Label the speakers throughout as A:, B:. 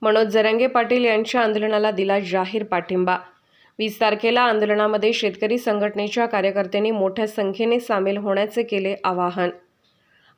A: मनोज जरांगे पाटील यांच्या आंदोलनाला दिला जाहीर पाठिंबा। 20 तारखेला आंदोलनामध्ये शेतकरी संघटनेच्या कार्यकर्त्यांनी मोठ्या संख्येने सामील होण्याचे केले आवाहन।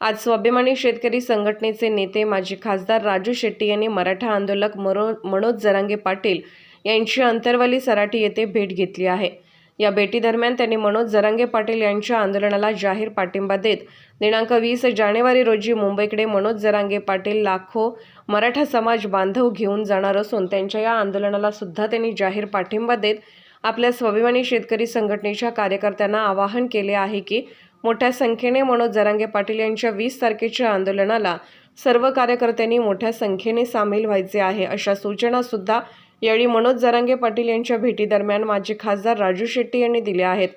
A: आज स्वाभिमानी शेतकरी संघटनेचे नेते माजी खासदार राजू शेट्टी यांनी मराठा आंदोलक मनोज जरांगे पाटील यांची अंतरवली सराटी येथे भेट घेतली आहे। या भेटीदरम्यान त्यांनी मनोज जरांगे पाटील यांच्या आंदोलनाला जाहीर पाठिंबा देत दिनांक 20 जानेवारी रोजी मुंबईकडे मनोज जरांगे पाटील लाखो मराठा समाज बांधव घेऊन जाणार असून त्यांच्या या आंदोलनाला सुद्धा त्यांनी जाहीर पाठिंबा देत आपल्या स्वाभिमानी शेतकरी संघटनेच्या कार्यकर्त्यांना आवाहन केले आहे की मोठ्या संख्येने मनोज जरांगे पाटील यांच्या 20 तारखेच्या आंदोलनाला सर्व कार्यकर्त्यांनी मोठ्या संख्येने सामील व्हायचे आहे। अशा सूचना सुद्धा यावेळी मनोज जरांगे पाटील यांच्या भेटीदरम्यान माजी खासदार राजू शेट्टी यांनी दिल्या आहेत।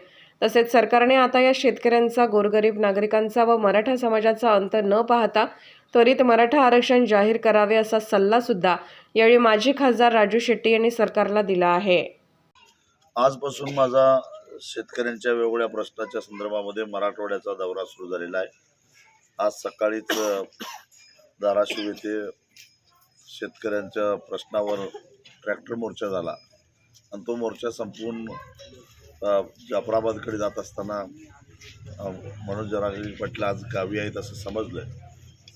A: तसेच सरकारने आता या शेतकऱ्यांचा, गोरगरीब नागरिकांचा व मराठा समाजाचा अंत न पाहता त्वरित मराठा आरक्षण जाहीर करावे असा सल्ला सुद्धा यावेळी माजी खासदार राजू शेट्टी यांनी सरकारला दिला आहे।
B: आजपासून माझा शेतकऱ्यांच्या वेगवेगळ्या प्रश्नाच्या संदर्भामध्ये मराठवाड्याचा दौरा सुरू झालेला आहे। आज सकाळीच धाराशिव येथे शेतकऱ्यांच्या प्रश्नावर ट्रॅक्टर मोर्चा झाला आणि तो मोर्चा संपून जाफराबादकडे जात असताना मनोज जरांगे पाटील आज गावी आहेत असं समजलं,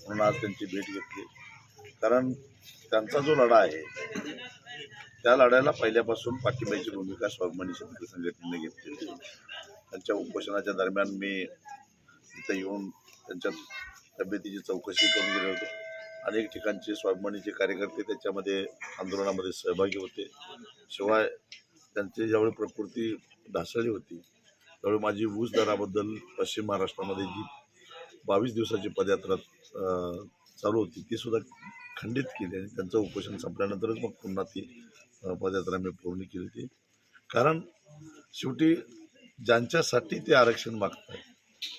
B: म्हणून आज त्यांची भेट घेतली। कारण त्यांचा जो लढा आहे त्या लढ्याला पहिल्यापासून पाठिंब्याची भूमिका स्वाभिमानी शेतकरी संघटनेने घेतलेली आहे। त्यांच्या उपोषणाच्या दरम्यान मी इथं येऊन त्यांच्या तब्येतीची चौकशी करून गेलो होतो। अनेक ठिकाणचे स्वाभिमानीचे कार्यकर्ते त्याच्यामध्ये आंदोलनामध्ये सहभागी होते। शिवाय त्यांची ज्यावेळी प्रकृती ढासळली होती त्यावेळी माझी ऊस दराबद्दल पश्चिम महाराष्ट्रामध्ये जी 22 दिवसाची पदयात्रा चालू होती ती सुद्धा खंडित केली आणि त्यांचं उपोषण संपल्यानंतरच मग पुन्हा ती पदयात्रा मी पूर्ण केली होती। कारण शेवटी ज्यांच्यासाठी ते आरक्षण मागत आहे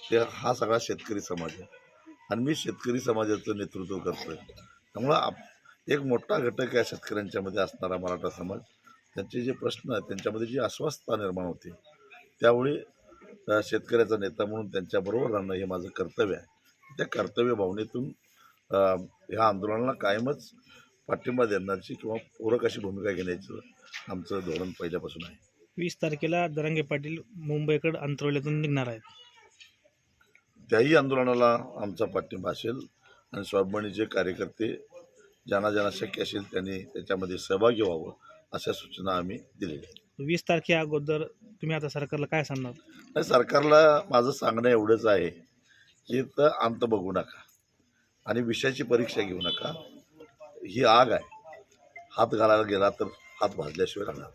B: ते हा सगळा शेतकरी समाज आहे आणि मी शेतकरी समाजाचं नेतृत्व करतोय। त्यामुळं एक मोठा घटक आहे शेतकऱ्यांच्यामध्ये असणारा मराठा समाज, त्यांचे जे प्रश्न आहेत त्यांच्यामध्ये जी अस्वस्थता निर्माण होते त्यावेळी शेतकऱ्याचा नेता म्हणून त्यांच्याबरोबर राहणं हे माझं कर्तव्य आहे। त्या कर्तव्य भावनेतून ह्या आंदोलनाला कायमच पाठिंबा देण्याची किंवा पूरक अशी भूमिका घेण्याचं आमचं धोरण पहिल्यापासून आहे।
C: 20 तारखेला जरांगे पाटील मुंबईकडे अंतरवलीतून निघणार आहेत,
B: त्याही आंदोलनाला आमचा पाठिंबा असेल आणि स्वाभिमानीचे कार्यकर्ते ज्यांना शक्य असेल त्यांनी त्याच्यामध्ये सहभागी व्हावं अशा सूचना आम्ही दिलेल्या आहेत।
C: 20 तारखे अगोदर तुम्ही आता सरकारला काय सांगणार?
B: नाही, सरकारला माझं सांगणं एवढंच आहे की तर अंत बघू नका आणि विषयाची परीक्षा घेऊ नका। ही आग आहे, हात घालायला गेला तर हात भाजल्याशिवाय राहणार।